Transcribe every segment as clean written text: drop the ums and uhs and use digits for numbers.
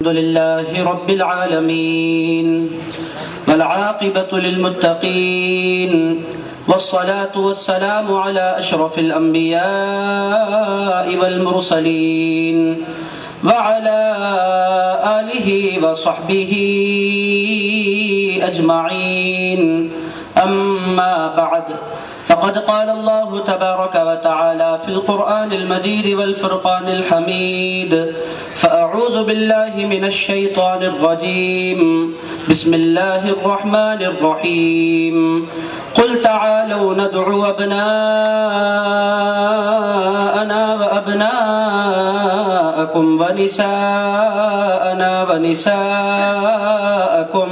الحمد لله رب العالمين والعاقبة للمتقين والصلاة والسلام على أشرف الأنبياء والمرسلين وعلى آله وصحبه أجمعين أما بعد فقد قال الله تبارك وتعالى في القرآن المجيد والفرقان الحميد فأعوذ بالله من الشيطان الرجيم بسم الله الرحمن الرحيم قل تعالوا ندعو أبناءنا وأبناءكم ونساءنا ونساءكم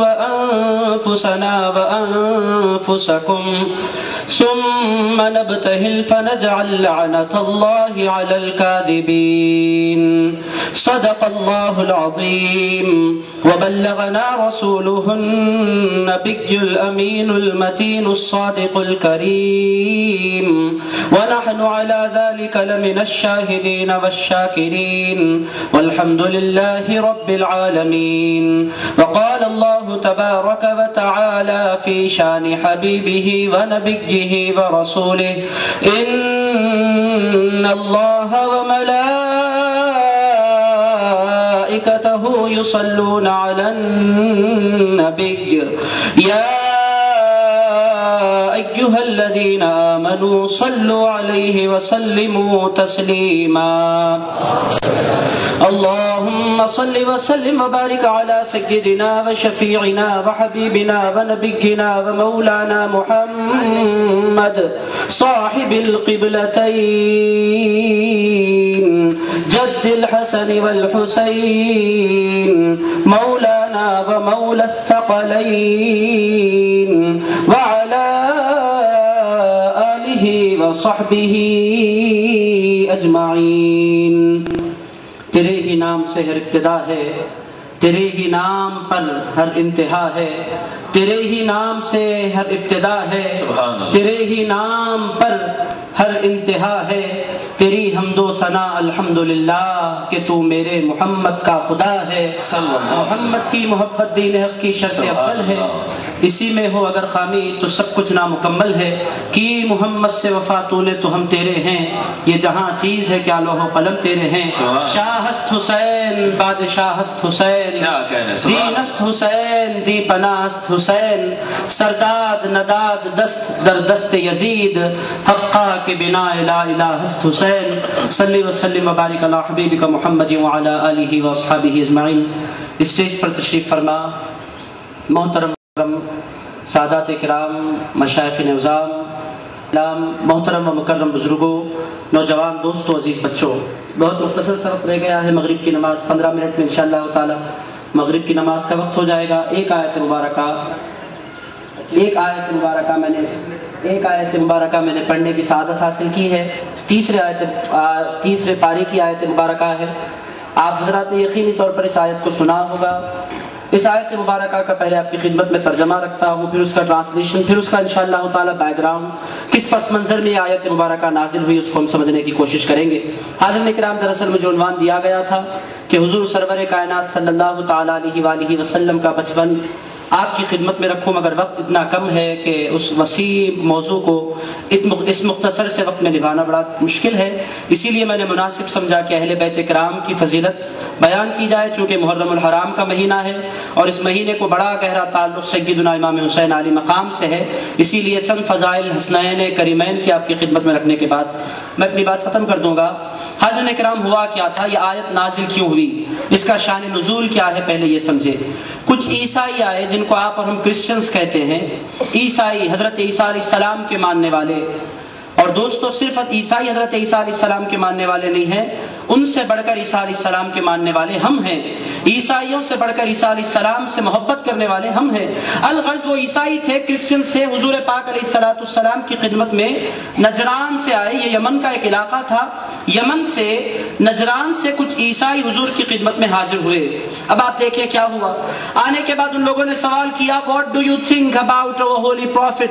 وأنفسنا وأنفسكم ثم نبتهل فنجعل لعنة الله على الكاذبين صدق الله العظيم وبلغنا رسوله النبي الأمين المتين الصادق الكريم ونحن على ذلك لمن الشاهدين والشاكرين والحمد لله رب العالمين. وقال الله تبارك وتعالى في شان حبيبه ونبيه ورسوله إن الله وملائكته يصلون على النبي يا أيها الذين آمنوا صلوا عليه وسلموا تسليما. اللهم صل وسلم وبارك على سيدنا وشفيعنا وحبيبنا ونبينا ومولانا محمد صاحب القبلتين جد الحسن والحسين مولانا ومولى الثقلين وعلى آله وصحبه أجمعين. تیرے ہی نام سے ہر ابتدا ہے، تیرے ہی نام پر ہر انتہا ہے، تیرے ہی نام سے ہر ابتدا ہے، تیرے ہی نام پر ہر انتہا ہے. تیری حمد و ثنا الحمدللہ کہ تو میرے محمد کا خدا ہے. محمد کی محبت دین حق کی شرط افضل ہے، اسی میں ہو اگر خامی تو سب کچھ نامکمل ہے. کی محمد سے وفا تو نے تو ہم تیرے ہیں، یہ جہاں چیز ہے کیا لوح و قلم تیرے ہیں. شاہ ہست حسین بادشاہ ہست حسین دین است حسین دی پناہ است حسین سرداد نداد دست در دست یزید حقا کے بنا لا الہ است حسین. صلی وسلم وبارک علی حبیبک محمد وعلی آلہ واصحابہ اجمعین. اسٹیج پر تشریف فرما محترم سادات کرام مشائخ نظام محترم و مکرم بزرگوں، نوجوان دوستوں، عزیز بچوں، بہت مختصر سا وقت رہ گیا ہے. مغرب کی نماز 15 منٹ میں انشاءاللہ تعالی مغرب کی نماز کا وقت ہو جائے گا. ایک آیت مبارکہ میں نے پڑھنے کی سعادت حاصل کی ہے. تیسرے پارے کی آیت مبارکہ ہے. آپ حضرات نے یقینی طور پر اس آیت کو سنا ہوگا. اس آیت مبارکہ کا پہلے آپ کی خدمت میں ترجمہ رکھتا ہوں، پھر اس کا ٹرانسلیشن، پھر اس کا انشاءاللہ تعالی بیک گراؤنڈ، کس پس منظر میں یہ آیت مبارکہ نازل ہوئی اس کو ہم سمجھنے کی کوشش کریں گے. حاضرین کرام، دراصل مجھے عنوان دیا گیا تھا کہ حضور سرور کائنات صلی اللہ تعالی علیہ وآلہ وسلم کا بچپن آپ کی خدمت میں رکھوں، مگر وقت اتنا کم ہے کہ اس وسیع موضوع کو اس مختصر سے وقت میں نبھانا بڑا مشکل ہے. اسی لیے میں نے مناسب سمجھا کہ اہل بیت کرام کی فضیلت بیان کی جائے، چونکہ محرم الحرام کا مہینہ ہے اور اس مہینے کو بڑا گہرا تعلق سیدنا امام حسین علی مقام سے ہے. اسی لیے چند فضائل حسنین کریمین کی آپ کی خدمت میں رکھنے کے بعد میں اپنی بات ختم کر دوں گا. حاضرین کرام، ہوا کیا تھا، یہ آیت نازل کیوں ہوئی، اس کا شان نزول کیا ہے، پہلے یہ سمجھے. کچھ عیسائی آئے جن کو آپ اور ہم کرسچنز کہتے ہیں. عیسائی حضرت عیسیٰ علیہ السلام کے ماننے والے، اور دوستو صرف عیسائی حضرت عیسیٰ علیہ السلام کے ماننے والے نہیں ہیں، ان سے بڑھ کر عیسیٰ علیہ السلام کے ماننے والے ہم ہیں. عیسائیوں سے بڑھ کر عیسیٰ علیہ السلام سے محبت کرنے والے ہم ہیں. الغرض وہ عیسائی تھے، کرسچن سے حضور پاک علیہ السلام کی خدمت میں نجران سے آئے. یہ یمن کا ایک علاقہ تھا. یمن سے نجران سے کچھ عیسائی حضور کی خدمت میں حاضر ہوئے. اب آپ دیکھیں کیا ہوا. آنے کے بعد ان لوگوں نے سوال کیا, What do you think about our holy prophet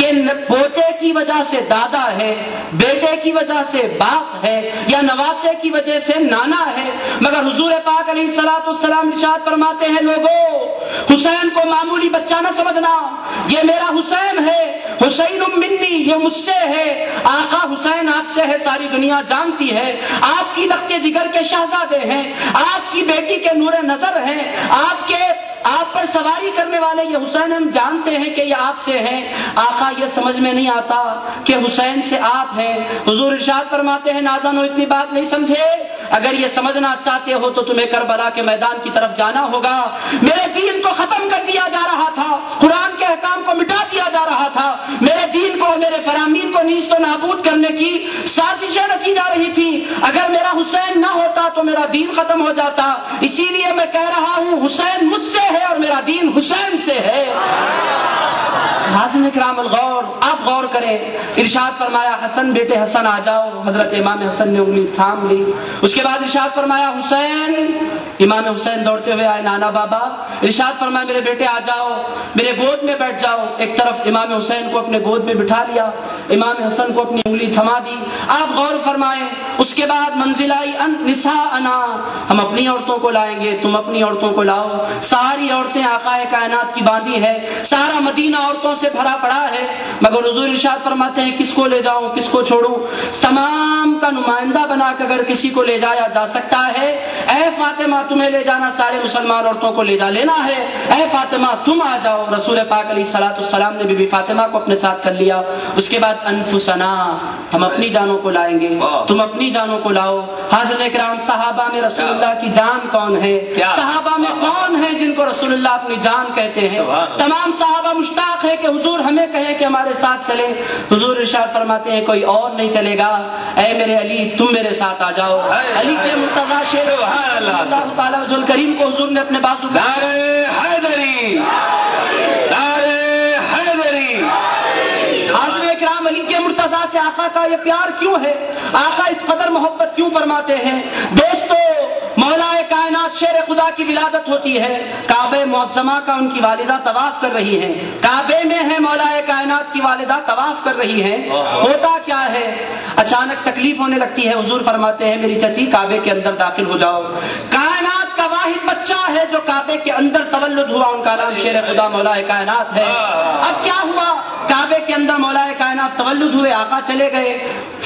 کہ پوتے کی وجہ سے دادا ہے، بیٹے کی وجہ سے باپ ہے، یا نواسے کی وجہ سے نانا ہے، مگر حضور پاک علیہ الصلوۃ والسلام ارشاد فرماتے ہیں لوگوں حسین کو معمولی بچہ نہ سمجھنا، یہ میرا حسین ہے، حسین منی، یہ مجھ سے ہے، آقا حسین آپ سے ہے، ساری دنیا جانتی ہے، آپ کی لخت جگر کے شہزادے ہیں، آپ کی بیٹی کے نور نظر ہیں، آپ پر سواری کرنے والے یہ حسین ہم جانتے ہیں کہ یہ آپ سے ہیں۔ آقا یہ سمجھ میں نہیں آتا کہ حسین سے آپ ہیں۔ حضور ارشاد فرماتے ہیں نادانو اتنی بات نہیں سمجھے، اگر یہ سمجھنا چاہتے ہو تو تمہیں کربلا کے میدان کی طرف جانا ہوگا۔ میرے دین کو ختم کر دیا جا رہا تھا، قرآن کے احکام کو مٹا دیا جا رہا تھا، میرے دین کو، میرے فرامین کو نیست و نابود کرنے کی سازشیں رچی جا رہی تھی۔ اگر میرا حسین نہ ہوتا تو میرا دین ختم ہو جاتا، اسی لیے میں کہہ رہا ہوں حسین مجھ سے ہے اور میرا دین حسین سے ہے۔ حاضرین کرام الغور، آپ غور کریں، ارشاد فرمایا حسن بیٹے حسن آ جاؤ، حضرت امام حسن نے انگلی تھام لی، اس کے بعد ارشاد فرمایا حسین، امام حسین دوڑتے ہوئے آئے، نانا بابا، ارشاد فرمایا میرے بیٹے آ جاؤ، میرے گود میں بیٹھ جاؤ، ایک طرف امام حسین کو اپنے گود میں بٹھا لیا، امام حسن کو اپنی انگلی تھما دی۔ آپ غور فرمائیں، اس کے بعد منزل آئی نساءنا، ہم اپنی عورتوں کو لائیں گے، تم اپنی عورتوں کو لاؤ۔ ساری عورتیں آقا کائنات کی باندھی ہے، سارا مدینہ عورتوں سے بھرا پڑا ہے، مگر حضور ارشاد فرماتے ہیں کس کو لے جاؤں، کس کو چھوڑوں؟ تمام کا نمائندہ بنا کر اگر کسی کو لے جایا جا سکتا ہے، اے فاطمہ تمہیں لے جانا سارے مسلمان عورتوں کو لے جا لینا ہے، اے فاطمہ تم آ جاؤ۔ رسول پاک علیہ الصلوۃ والسلام نے بی بی فاطمہ کو اپنے ساتھ کر لیا۔ اس کے بعد انفسنا، ہم اپنی جانوں کو لائیں گے، تم اپنی جانوں کو لاؤ۔ حاضرین کرام، صحابہ میں رسول اللہ کی جان کون ہے؟ صحابہ میں کون ہے جن کو رسول اللہ اپنی جان کہتے ہیں؟ تمام صحابہ مشتاق ہے کہ حضور ہمیں کہیں کہ ہمارے ساتھ چلیں۔ حضور ارشاد فرماتے ہیں کوئی اور نہیں چلے گا، اے میرے علی تم میرے ساتھ آ جاؤ۔ علی کے مرتضیٰ شیر اللہ تعالیٰ وجل کریم کو حضور نے اپنے بازو میں نعرہ حیدری، نعرہ حیدری۔ حاضرین کرام، علی کے مرتضیٰ سے آقا کا یہ پیار کیوں ہے؟ آقا اس قدر محبت کیوں فرماتے ہیں؟ دوستو، مولا کائنات شیر خدا کی ولادت ہوتی ہے، کعبہ معظمہ کا ان کی والدہ طواف کر رہی ہیں، کعبے میں ہے مولا کائنات کی والدہ طواف کر رہی ہیں۔ ہوتا کیا ہے؟ اچانک تکلیف ہونے لگتی ہے، حضور فرماتے ہیں میری چچی کعبے کے اندر داخل ہو جاؤ۔ کائنات کا واحد بچہ ہے جو کعبے کے اندر تولد ہوا، ان کا نام شیر خدا مولا کائنات ہے۔ اب کیا ہوا؟ کعبے کے اندر مولا کائنات تولد ہوئے، آقا چلے گئے،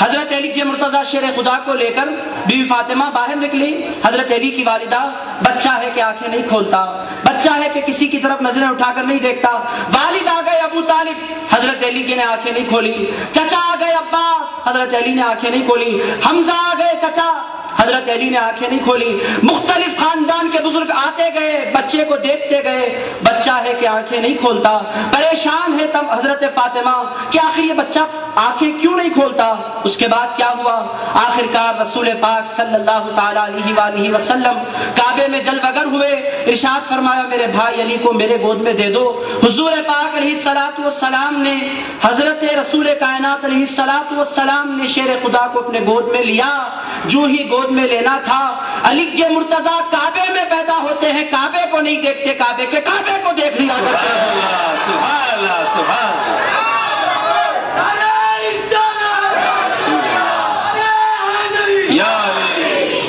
حضرت علی کے مرتضیٰ شیر خدا کو لے کر بی بی فاطمہ باہر نکلی۔ حضرت علی کی والدہ، بچہ ہے کہ آنکھیں نہیں کھولتا، بچہ ہے کہ کسی کی طرف نظریں اٹھا کر نہیں دیکھتا۔ والد آ گئے ابو طالب، حضرت علی کی نے آنکھیں نہیں کھولی۔ چچا آ گئے عباس، حضرت علی نے آنکھیں نہیں کھولی۔ حمزہ آ گئے چچا، حضرت علی نے آنکھیں نہیں کھولی۔ مختلف خاندان کے بزرگ آتے گئے، بچے کو دیکھتے گئے، بچہ ہے کہ آنکھیں نہیں کھولتا۔ پریشان ہے تب حضرت فاطمہ کہ آخر یہ بچہ آنکھیں کیوں نہیں کھولتا؟ اس کے بعد کیا ہوا؟ آخر کار رسول پاک صلی اللہ تعالی علیہ وآلہ وسلم کعبے میں جلوگر ہوئے، ارشاد فرمایا میرے بھائی علی کو میرے گود میں دے دو۔ حضور پاک علیہ الصلوۃ والسلام نے حضرت رسول کائنات علیہ الصلوۃ والسلام نے شیر خدا کو اپنے گود میں لیا۔ جو ہی گود میں لینا تھا، علی کے مرتضیٰ کعبے میں پیدا ہوتے ہیں، کعبے کو نہیں دیکھتے، کعبے کے کعبے کو دیکھ لیا کرتے ہیں۔ سبحان اللہ، سبحان اللہ۔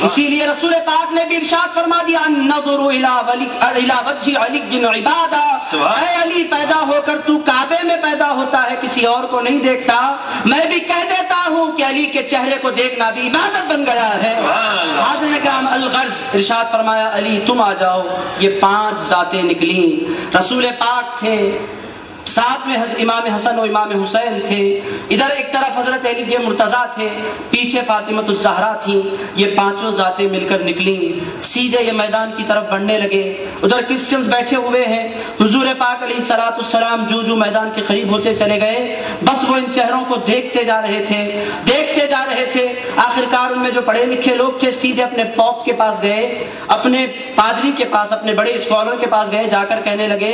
اسی لیے رسول پاک نے بھی ارشاد فرما دیا النظر الی وجہ علی عبادہ، اے علی پیدا ہو کر تو کعبے میں پیدا ہوتا ہے، کسی اور کو نہیں دیکھتا۔ میں بھی کہہ دیتا ہوں کہ علی کے چہرے کو دیکھنا بھی عبادت بن گیا ہے۔ حاضرین کرام، الغرض ارشاد فرمایا علی تم آ جاؤ۔ یہ 5 ذاتیں نکلیں، رسول پاک تھے، ساتھ میں امام حسن و امام حسین تھے، ادھر ایک طرف حضرت علی کے مرتضیٰ تھے، پیچھے فاطمۃ الزہرا تھی۔ یہ 5 ذاتیں مل کر نکلیں، سیدھے یہ میدان کی طرف بڑھنے لگے۔ ادھر کرسچنز بیٹھے ہوئے ہیں، حضور پاک علیہ الصلوۃ والسلام جو میدان کے قریب ہوتے چلے گئے، بس وہ ان چہروں کو دیکھتے جا رہے تھے، دیکھتے جا رہے تھے۔ آخرکار ان میں جو پڑھے لکھے لوگ تھے سیدھے اپنے پوپ کے پاس گئے، اپنے پادری کے پاس، اپنے بڑے اسکالر کے پاس گئے، جا کر کہنے لگے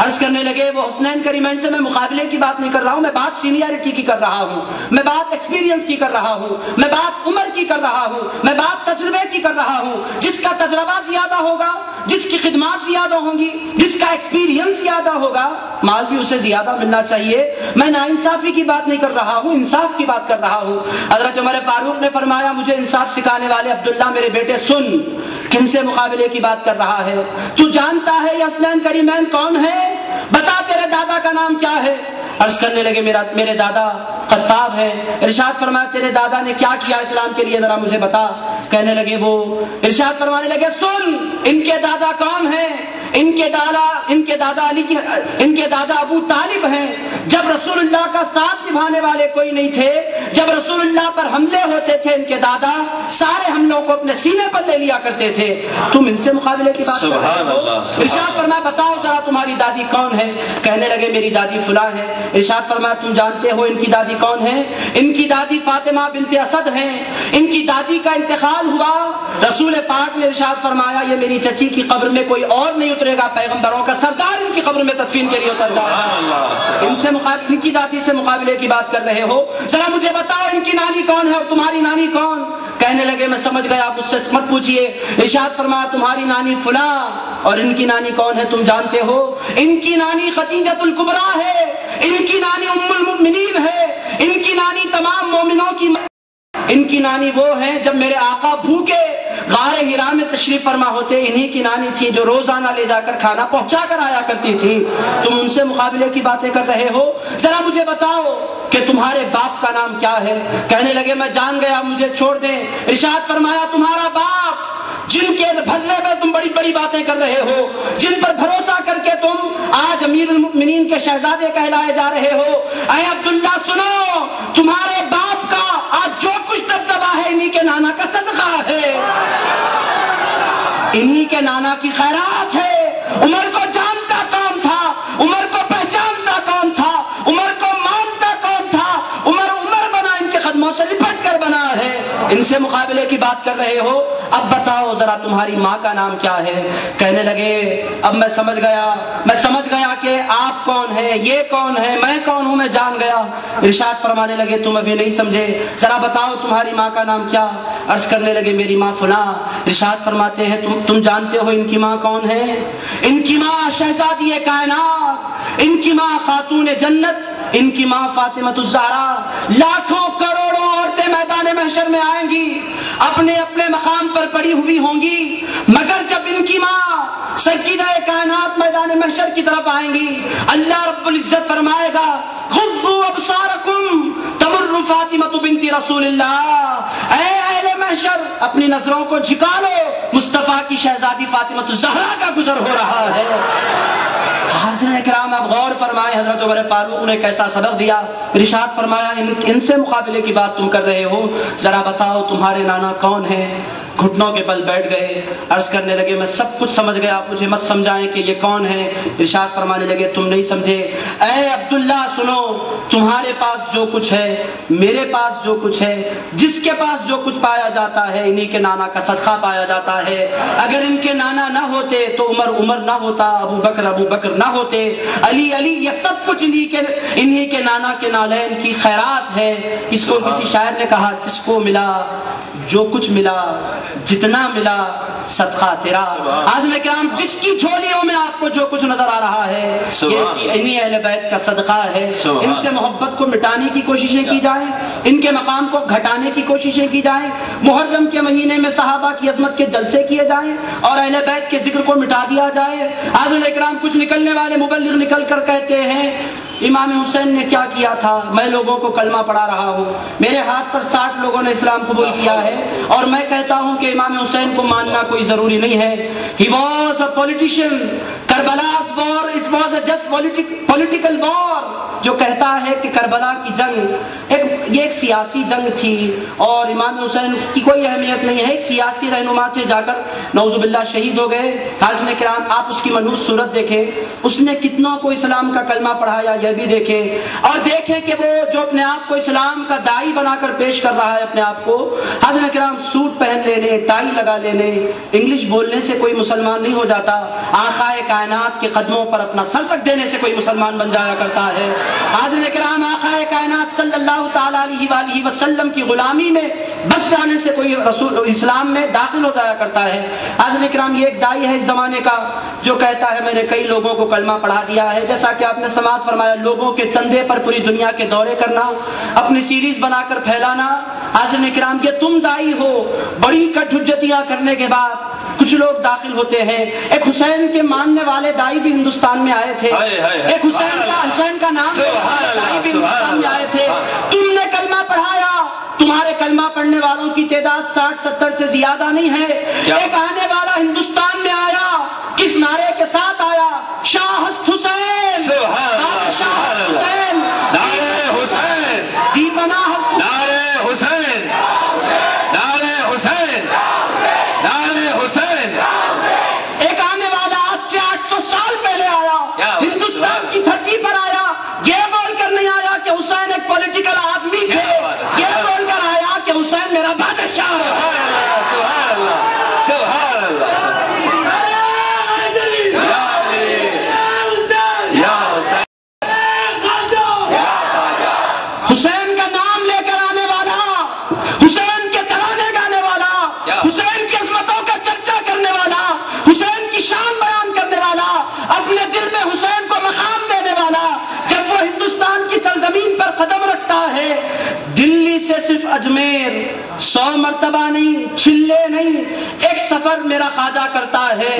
عرض کرنے لگے وہ حسنین کریمین سے میں مقابلے کی بات نہیں کر رہا ہوں، میں بات سینئرٹی کی کر رہا ہوں، میں بات ایکسپیرینس کی کر رہا ہوں، میں بات عمر کی کر رہا ہوں، میں بات تجربے کی کر رہا ہوں۔ جس کا تجربہ زیادہ ہوگا، جس کی خدمات زیادہ ہوں گی، جس کا ایکسپیرینس زیادہ ہوگا، مال بھی اسے زیادہ ملنا چاہیے۔ میں ناانصافی کی بات نہیں کر رہا ہوں، انصاف کی بات کر رہا ہوں۔ حضرت عمر فاروق نے فرمایا مجھے انصاف سکھانے والے عبداللہ میرے بیٹے سن، کن سے مقابلے کی بات کر رہا ہے؟ تو جانتا ہے یہ حسنین کریمین کون ہے؟ بتا تیرے دادا کا نام کیا ہے؟ عرض کرنے لگے میرے دادا خطاب ہے۔ ارشاد فرمایا تیرے دادا نے کیا کیا اسلام کے لیے ذرا مجھے بتا۔ کہنے لگے وہ ارشاد فرمانے لگے سن ان کے دادا کون ہیں؟ ان کے دادا ابو طالب ہیں۔ جب رسول اللہ کا ساتھ نبھانے والے کوئی نہیں تھے، جب رسول اللہ پر حملے ہوتے تھے، ان کے دادا سارے حملوں کو اپنے سینے پر لے لیا کرتے تھے۔ تم ان سے مقابلے کی بات کر رہے ہو؟ ارشاد فرمایا بتاؤ ذرا تمہاری دادی کون ہے؟ کہنے لگے میری دادی فلاں ہے۔ ارشاد فرمایا تم جانتے ہو ان کی دادی کون ہے؟ ان کی دادی فاطمہ بنت اسد ہیں۔ ان کی دادی کا انتقال ہوا، رسول پاک نے ارشاد فرمایا یہ میری چچی کی قبر میں کوئی اور نہیں اترے گا، پیغمبروں کا سردار ان کی قبر میں تدفین کے لیے اتر جائے۔ ان کی دادی سے مقابلے کی بات کر رہے ہو؟ ذرا مجھے بتاؤ ان کی نانی کون ہے اور تمہاری نانی کون؟ کہنے لگے میں سمجھ گیا، مجھ سے مت پوچھیے۔ ارشاد فرمایا تمہاری نانی فلاں اور ان کی نانی کون ہے تم جانتے ہو؟ ان کی نانی خدیجۃ الکبریٰ ہے، ان کی نانی ام المؤمنین ہے، ان کی نانی تمام مومنوں کی، ان کی نانی وہ ہیں جب میرے آقا بھوکے غار ہرا میں تشریف فرما ہوتے، انہی کی نانی تھی جو روزانہ لے جا کر کھانا پہنچا کر آیا کرتی تھی۔ تم ان سے مقابلے کی باتیں کر رہے ہو؟ ذرا مجھے بتاؤ کہ تمہارے باپ کا نام کیا ہے؟ کہنے لگے میں جان گیا، مجھے چھوڑ دیں۔ ارشاد فرمایا تمہارا باپ جن کے بھلے میں تم بڑی بڑی باتیں کر رہے ہو، جن پر بھروسہ کر کے تم آج امیر المؤمنین کے شہزادے کہلائے جا رہے ہو، اے عبداللہ سنو، تمہارے باپ کا آج جو کچھ دبدبا ہے انہی کے نانا کا صدقہ ہے، انہی کے نانا کی خیرات ہے۔ عمر کو جانتا کون تھا؟ عمر کو پہچانتا کون تھا؟ عمر کو مانتا کون تھا؟ عمر بنا، ان کے قدموں سے لپٹ کر بنا ہے۔ ان سے مقابلے کی بات کر رہے ہو؟ اب بتاؤ ذرا تمہاری ماں کا نام کیا ہے؟ کہنے لگے اب میں سمجھ گیا کہ آپ کون ہیں، یہ کون ہے، میں کون ہوں، میں جان گیا۔ ارشاد فرمانے لگے تم ابھی نہیں سمجھے، ذرا بتاؤ تمہاری ماں کا نام کیا؟ عرض کرنے لگے میری ماں فلاں۔ ارشاد فرماتے ہیں تم جانتے ہو ان کی ماں کون ہے؟ ان کی ماں شہزادی کائنات، ان کی ماں خاتون جنت، ان کی ماں فاطمہ الزہرا۔ لاکھوں کروڑوں عورتیں میدان محشر میں آئیں گی، اپنے اپنے مقام پر پڑی ہوئی ہوں گی، مگر جب ان کی ماں سیدہ کائنات میدان محشر کی طرف آئیں گی، اللہ رب العزت فرمائے گا غضوا ابصارکم تمر فاطمہ بنت رسول اللہ، اے اہل محشر اپنی نظروں کو جھکا لو، مصطفیٰ کی شہزادی فاطمہ الزہرا کا گزر ہو رہا ہے۔ حاضرین اکرام اب غور فرمائے حضرت عمر فاروق نے کیسا سبق دیا۔ ارشاد فرمایا ان سے مقابلے کی بات تم کر رہے ہو، ذرا بتاؤ تمہارے نانا کون ہیں؟ گھٹنوں کے بل بیٹھ گئے، عرض کرنے لگے میں سب کچھ سمجھ گیا، مجھے مت سمجھائیں کہ یہ کون ہے۔ ارشاد فرمانے لگے تم نہیں سمجھے، اے عبداللہ سنو، تمہارے پاس جو کچھ ہے، میرے پاس جو کچھ ہے، جس کے پاس جو کچھ پایا جاتا ہے انہی کے نانا کا صدقہ پایا جاتا ہے۔ اگر ان کے نانا نہ ہوتے تو عمر نہ ہوتا، ابو بکر نہ ہوتے، علی یہ سب کچھ انہی کے نانا کے نالین کی خیرات ہے۔ اس کو کسی شاعر نے کہا جس کو ملا جو کچھ ملا، جتنا ملا صدقہ تیرا۔ عازم کرام جس کی جھولیوں میں آپ کو جو کچھ نظر آ رہا ہے یہ انہی اہل بیت کا صدقہ ہے۔ ان سے محبت کو مٹانے کی کوششیں کی جائیں، ان کے مقام کو گھٹانے کی کوششیں کی جائیں، محرم کے مہینے میں صحابہ کی عظمت کے جلسے کیے جائیں اور اہل بیت کے ذکر کو مٹا دیا جائے۔ عازم کرام کچھ نکلنے والے مبلغ نکل کر کہتے ہیں امام حسین نے کیا کیا تھا، میں لوگوں کو کلمہ پڑھا رہا ہوں، میرے ہاتھ پر 60 لوگوں نے اسلام قبول کیا ہے اور میں کہتا ہوں کہ امام حسین کو ماننا کوئی ضروری نہیں ہے۔ He was a politician. Karbala's war, it was a just political war. جو کہتا ہے کہ کربلا کی جنگ ایک یہ ایک سیاسی جنگ تھی اور امام حسین کی کوئی اہمیت نہیں ہے، ایک سیاسی رہنما تھے، جا کر نعوذ باللہ شہید ہو گئے۔ حاضرین کرام آپ اس کی منحوس صورت دیکھیں، اس نے کتنوں کو اسلام کا کلمہ پڑھایا یہ بھی دیکھیں، اور دیکھیں کہ وہ جو اپنے آپ کو اسلام کا داعی بنا کر پیش کر رہا ہے اپنے آپ کو، حاضرین کرام سوٹ پہن لینے، ٹائی لگا لینے، انگلش بولنے سے کوئی مسلمان نہیں ہو جاتا، آقائے کائنات کے قدموں پر اپنا سر رکھ دینے سے کوئی مسلمان بن جایا کرتا ہے۔ حاضرین کرام آقائے کائنات صلی اللہ تعالیٰ علیہ وآلہ وسلم کی غلامی میں بس جانے سے کوئی رسول اسلام میں داخل ہو جایا کرتا ہے۔ حاضرین کرام یہ ایک داعی ہے اس زمانے کا جو کہتا ہے میں نے کئی لوگوں کو کلمہ پڑھا دیا ہے، جیسا کہ آپ نے سماعت فرمایا، لوگوں کے چندے پر پوری دنیا کے دورے کرنا، اپنی سیریز بنا کر پھیلانا۔ حاضرین کرام یہ تم داعی ہو، بڑی کٹ حجتیاں کرنے کے بعد کچھ لوگ داخل ہوتے ہیں۔ ایک حسین کے ماننے والے داعی بھی ہندوستان میں آئے تھے، ایک حسین کا نام داعی بھی ہندوستان میں آئے تھے۔ تم نے کلمہ پڑھایا، تمہارے کلمہ پڑھنے والوں کی تعداد 60-70 سے زیادہ نہیں ہے۔ ایک آنے والا ہندوستان میں آیا، کس نعرے کے ساتھ آیا؟ شاہ ہست حسین، شاہ ہست حسین، نعرہ حسین، دیپنا ہست نعرہ حسین، نعرہ حسین، نعرہ حسین۔ ایک آنے والا آج سے 800 سال پہلے آیا، ہندوستان کی دھرتی پر آیا، یہ بول کر نہیں آیا کہ حسین ایک پولیٹیکل آدمی تھے، یہ بول کر آیا کہ حسین میرا بادشاہ ہے۔ سبحان اللہ، سبحان اللہ، سبحان اللہ۔ حسین کا نام لے کر آنے والا، حسین کے ترانے گانے والا، حسین کی عظمتوں کا چرچا کرنے والا، حسین کی شان بیان کرنے والا، اپنے دل میں حسین کو مقام دینے والا، جب وہ ہندوستان کی سرزمین پر قدم رکھتا ہے، دلی سے صرف اجمیر 100 مرتبہ نہیں، چھلے نہیں، ایک سفر میرا خواجہ کرتا ہے،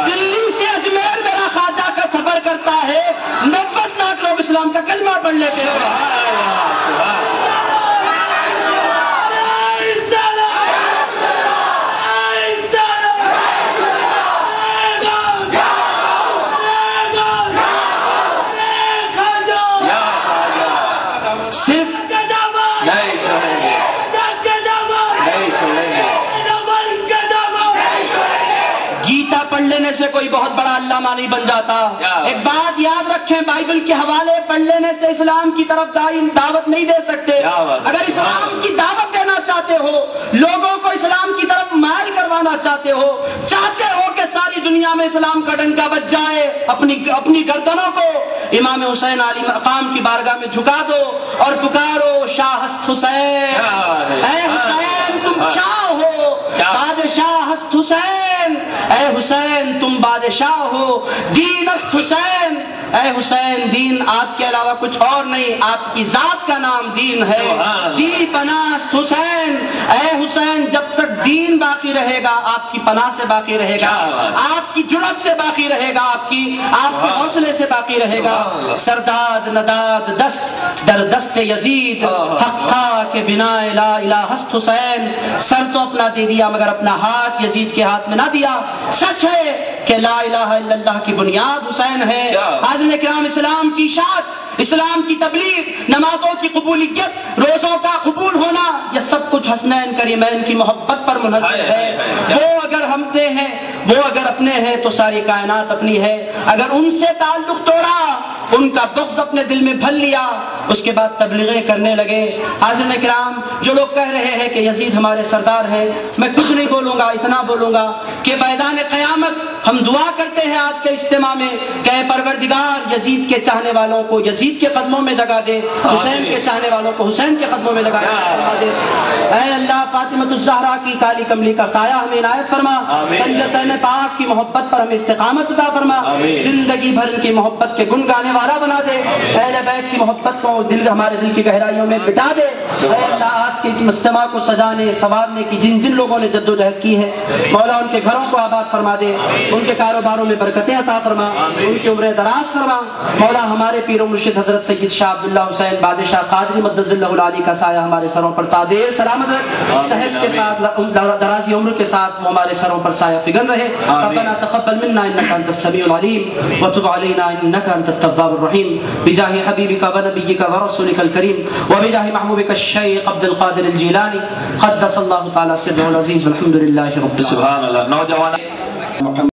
دلی سے اجمیر میرا خواجہ کا سفر کرتا ہے، 90 لاکھ لوگ اسلام کا کلمہ پڑھ لیتے ہیں۔ صرف نہیں چھوڑیں گے، نہیں چھوڑیں گے۔ گیتا پڑھ لینے سے کوئی بہت بڑا علامہ نہیں بن جاتا۔ ایک بات یاد رکھیں، بائبل کے حوالے پڑھ لینے سے اسلام کی طرف دعوت نہیں دے سکتے۔ اگر اسلام کی دعوت دینا چاہتے ہو، لوگوں کو اسلام کی طرف مائل کروانا چاہتے ہو کہ ساری دنیا میں اسلام کا ڈنکا بج جائے، اپنی گردنوں کو امام حسین علی مقام کی بارگاہ میں جھکا دو اور پکارو شاہ ہست حسین، اے حسین تم شاہ ہو، بادشاہ ہست حسین، اے حسین تم بادشاہ ہو، دین ہست حسین، اے حسین دین آپ کے علاوہ کچھ اور نہیں، آپ کی ذات کا نام دین ہے، دی پناست حسین، اے حسین جب تک دین باقی رہے گا آپ کی پناہ سے باقی رہے گا، آپ کی جرأت سے باقی رہے گا، آپ کے حوصلے سے باقی رہے گا۔ سرداد نداد دست در دست یزید، حقا کے بنا لا الہ ہست حسین، سر تو اپنا دے دیا مگر اپنا ہاتھ یزید کے ہاتھ میں نہ دیا۔ سچ ہے کہ لا الہ الا اللہ کی بنیاد حسین ہے۔ حاضرین کرام اسلام کی اشاعت، اسلام کی تبلیغ، نمازوں کی قبولیت، روزوں کا قبول ہونا، یہ سب کچھ حسنین کریمین کی محبت پر منحصر ہے۔ وہ اگر ہمتے ہیں، وہ اگر اپنے ہیں تو ساری کائنات اپنی ہے، اگر ان سے تعلق توڑا، ان کا بغض اپنے دل میں بھر لیا، اس کے بعد تبلیغیں کرنے لگے۔ حاضرین کرام جو لوگ کہہ رہے ہیں کہ یزید ہمارے سردار ہیں، میں کچھ نہیں بولوں گا، اتنا بولوں گا کہ میدان قیامت ہم دعا کرتے ہیں آج کے اجتماع میں کہ اے پروردگار یزید کے چاہنے والوں کو یزید کے قدموں میں جگہ دے، حسین کے چاہنے والوں کو حسین کے قدموں میں لگا دے۔ اے اللہ فاطمۃ الزہرا کی کالی کملی کا سایہ ہمیں عنایت فرما، کنزتین پاک کی محبت پر ہمیں استقامت عطا فرما، زندگی بھر کی محبت کے گن گانے والا بنا دے، اہل بیت کی محبت کو ہمارے دل کی گہرائیوں میں بٹا دے۔ اے اللہ آج کے اجتماع کو سجانے سنوارنے کی جن لوگوں نے جدوجہد کی ہے، مولا ان کے گھروں کو آباد فرما دے، ان کے کاروباروں میں برکتیں عطا فرما, ان کی عمریں دراز فرما. مولا ہمارے پیر و مرشد حضرت سید شاہ عبداللہ حسین بادشاہ قادری مدد اللہ العالی کا سایہ ہمارے سروں پر تادیر سلامت رکھ, صحت کے ساتھ درازی عمر کے ساتھ وہ ہمارے سروں پر سایہ فگن رہے. ربنا تقبل منا انك انت السميع العليم وتب علينا انك انت التواب الرحيم بجاه حبيبك ونبيك ورسولك الكريم وبجاه محبوبك الشيخ عبد القادر الجيلاني قدس الله تعالى سره العزيز والحمد لله رب العالمين. سبحان اللہ. نوجوان